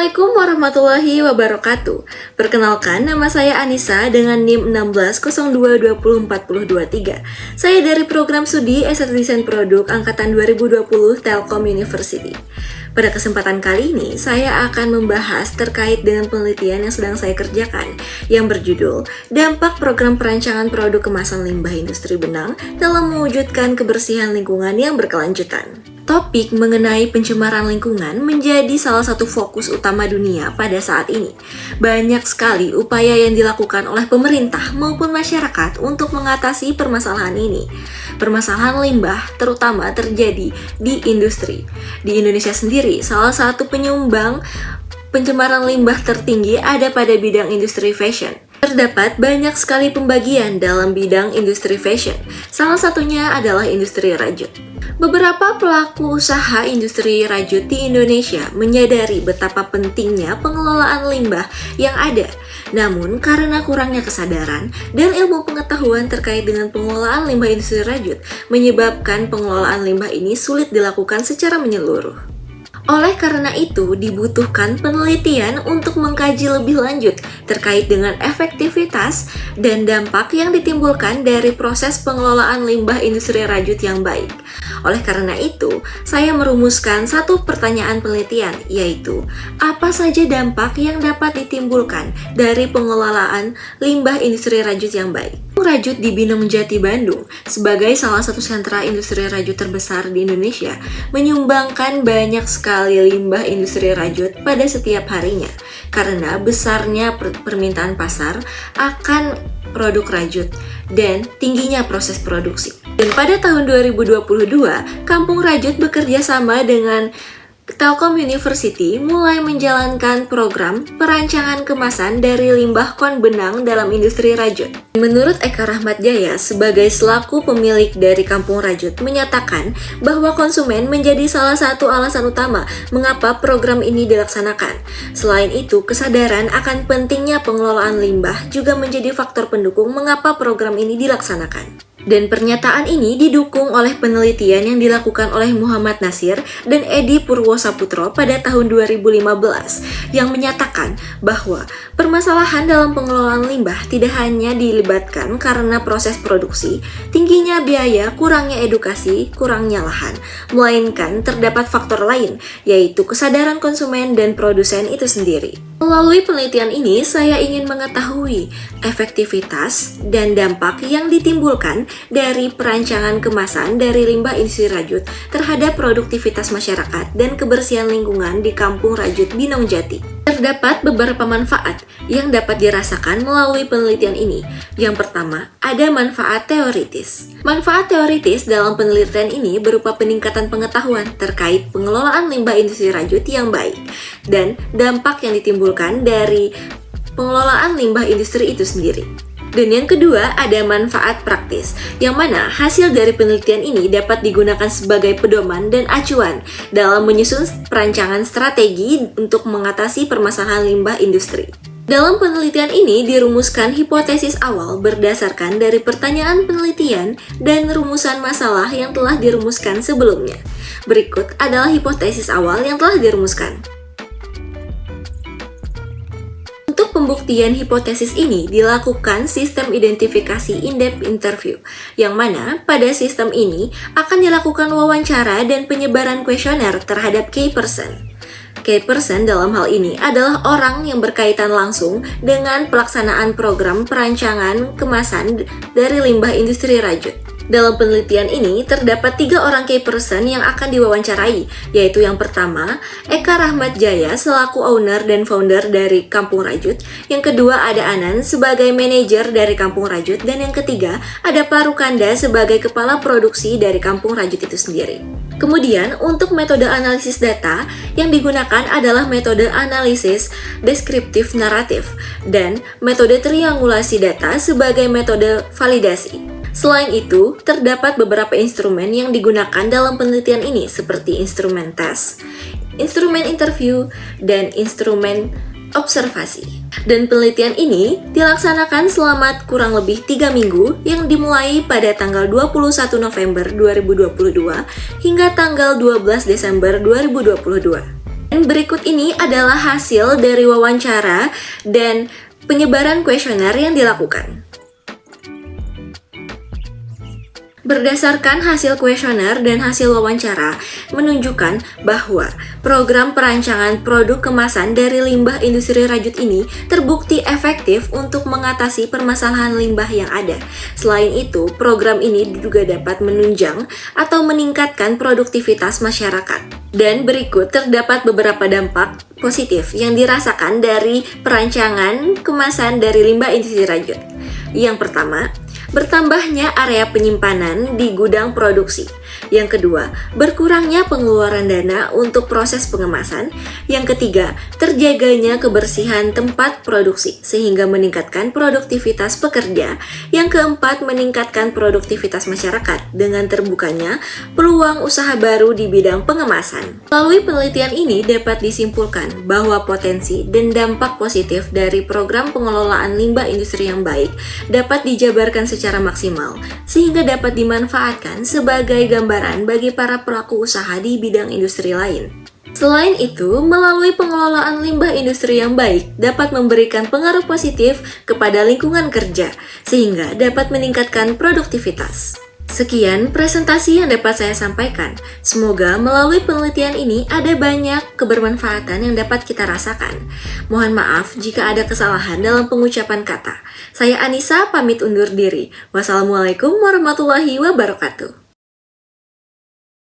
Assalamualaikum warahmatullahi wabarakatuh. Perkenalkan, nama saya Anissa dengan NIM 1602204023. Saya dari program studi S1 Desain Produk angkatan 2020 Telkom University. Pada kesempatan kali ini, saya akan membahas terkait dengan penelitian yang sedang saya kerjakan yang berjudul Dampak Program Perancangan Produk Kemasan Limbah Industri Benang dalam Mewujudkan Kebersihan Lingkungan yang Berkelanjutan. Topik mengenai pencemaran lingkungan menjadi salah satu fokus utama dunia pada saat ini. Banyak sekali upaya yang dilakukan oleh pemerintah maupun masyarakat untuk mengatasi permasalahan ini. Permasalahan limbah terutama terjadi di industri. Di Indonesia sendiri, salah satu penyumbang pencemaran limbah tertinggi ada pada bidang industri fashion. Terdapat banyak sekali pembagian dalam bidang industri fashion. Salah satunya adalah industri rajut. Beberapa pelaku usaha industri rajut di Indonesia menyadari betapa pentingnya pengelolaan limbah yang ada. Namun, karena kurangnya kesadaran dan ilmu pengetahuan terkait dengan pengelolaan limbah industri rajut, menyebabkan pengelolaan limbah ini sulit dilakukan secara menyeluruh. Oleh karena itu, dibutuhkan penelitian untuk mengkaji lebih lanjut terkait dengan efektivitas dan dampak yang ditimbulkan dari proses pengelolaan limbah industri rajut yang baik. Oleh karena itu, saya merumuskan satu pertanyaan penelitian, yaitu apa saja dampak yang dapat ditimbulkan dari pengelolaan limbah industri rajut yang baik. Rajut di Binong Jati, Bandung, sebagai salah satu sentra industri rajut terbesar di Indonesia, menyumbangkan banyak sekali limbah industri rajut pada setiap harinya, karena besarnya permintaan pasar akan produk rajut dan tingginya proses produksi. Dan pada tahun 2022, Kampung Rajut bekerja sama dengan Telkom University mulai menjalankan program perancangan kemasan dari limbah kon benang dalam industri rajut. Menurut Eka Rahmat Jaya sebagai selaku pemilik dari Kampung Rajut menyatakan bahwa konsumen menjadi salah satu alasan utama mengapa program ini dilaksanakan. Selain itu, kesadaran akan pentingnya pengelolaan limbah juga menjadi faktor pendukung mengapa program ini dilaksanakan. Dan pernyataan ini didukung oleh penelitian yang dilakukan oleh Muhammad Nasir dan Edi Purwosaputro pada tahun 2015 yang menyatakan bahwa permasalahan dalam pengelolaan limbah tidak hanya dilibatkan karena proses produksi, tingginya biaya, kurangnya edukasi, kurangnya lahan, melainkan terdapat faktor lain, yaitu kesadaran konsumen dan produsen itu sendiri. Melalui penelitian ini, saya ingin mengetahui efektivitas dan dampak yang ditimbulkan dari perancangan kemasan dari limbah industri rajut terhadap produktivitas masyarakat dan kebersihan lingkungan di Kampung Rajut Binong Jati. Terdapat beberapa manfaat yang dapat dirasakan melalui penelitian ini. Yang pertama, ada manfaat teoritis. Manfaat teoritis dalam penelitian ini berupa peningkatan pengetahuan terkait pengelolaan limbah industri rajut yang baik dan dampak yang ditimbulkan dari pengelolaan limbah industri itu sendiri. Dan yang kedua, ada manfaat praktis, yang mana hasil dari penelitian ini dapat digunakan sebagai pedoman dan acuan dalam menyusun perancangan strategi untuk mengatasi permasalahan limbah industri. Dalam penelitian ini dirumuskan hipotesis awal berdasarkan dari pertanyaan penelitian dan rumusan masalah yang telah dirumuskan sebelumnya. Berikut adalah hipotesis awal yang telah dirumuskan. Untuk pembuktian hipotesis ini dilakukan sistem identifikasi in-depth interview, yang mana pada sistem ini akan dilakukan wawancara dan penyebaran kuesioner terhadap key person. Key person dalam hal ini adalah orang yang berkaitan langsung dengan pelaksanaan program perancangan kemasan dari limbah industri rajut. Dalam penelitian ini, terdapat 3 orang key person yang akan diwawancarai, yaitu yang pertama, Eka Rahmat Jaya selaku owner dan founder dari Kampung Rajut, yang kedua ada Anan sebagai manajer dari Kampung Rajut, dan yang ketiga ada Parukanda sebagai kepala produksi dari Kampung Rajut itu sendiri. Kemudian, untuk metode analisis data yang digunakan adalah metode analisis deskriptif naratif dan metode triangulasi data sebagai metode validasi. Selain itu, terdapat beberapa instrumen yang digunakan dalam penelitian ini seperti instrumen tes, instrumen interview, dan instrumen observasi. Dan penelitian ini dilaksanakan selama kurang lebih 3 minggu yang dimulai pada tanggal 21 November 2022 hingga tanggal 12 Desember 2022. Dan berikut ini adalah hasil dari wawancara dan penyebaran kuesioner yang dilakukan. Berdasarkan hasil kuesioner dan hasil wawancara menunjukkan bahwa program perancangan produk kemasan dari limbah industri rajut ini terbukti efektif untuk mengatasi permasalahan limbah yang ada. Selain itu, program ini juga dapat menunjang atau meningkatkan produktivitas masyarakat. Dan berikut terdapat beberapa dampak positif yang dirasakan dari perancangan kemasan dari limbah industri rajut. Yang pertama, bertambahnya area penyimpanan di gudang produksi. Yang kedua, berkurangnya pengeluaran dana untuk proses pengemasan. Yang ketiga, terjaganya kebersihan tempat produksi sehingga meningkatkan produktivitas pekerja. Yang keempat, meningkatkan produktivitas masyarakat dengan terbukanya peluang usaha baru di bidang pengemasan. Melalui penelitian ini dapat disimpulkan bahwa potensi dan dampak positif dari program pengelolaan limbah industri yang baik dapat dijabarkan secara maksimal sehingga dapat dimanfaatkan sebagai gambaran bagi para pelaku usaha di bidang industri lain. Selain itu, melalui pengelolaan limbah industri yang baik dapat memberikan pengaruh positif kepada lingkungan kerja sehingga dapat meningkatkan produktivitas. Sekian presentasi yang dapat saya sampaikan. Semoga melalui penelitian ini ada banyak kebermanfaatan yang dapat kita rasakan. Mohon maaf jika ada kesalahan dalam pengucapan kata. Saya Anissa pamit undur diri. Wassalamualaikum warahmatullahi wabarakatuh.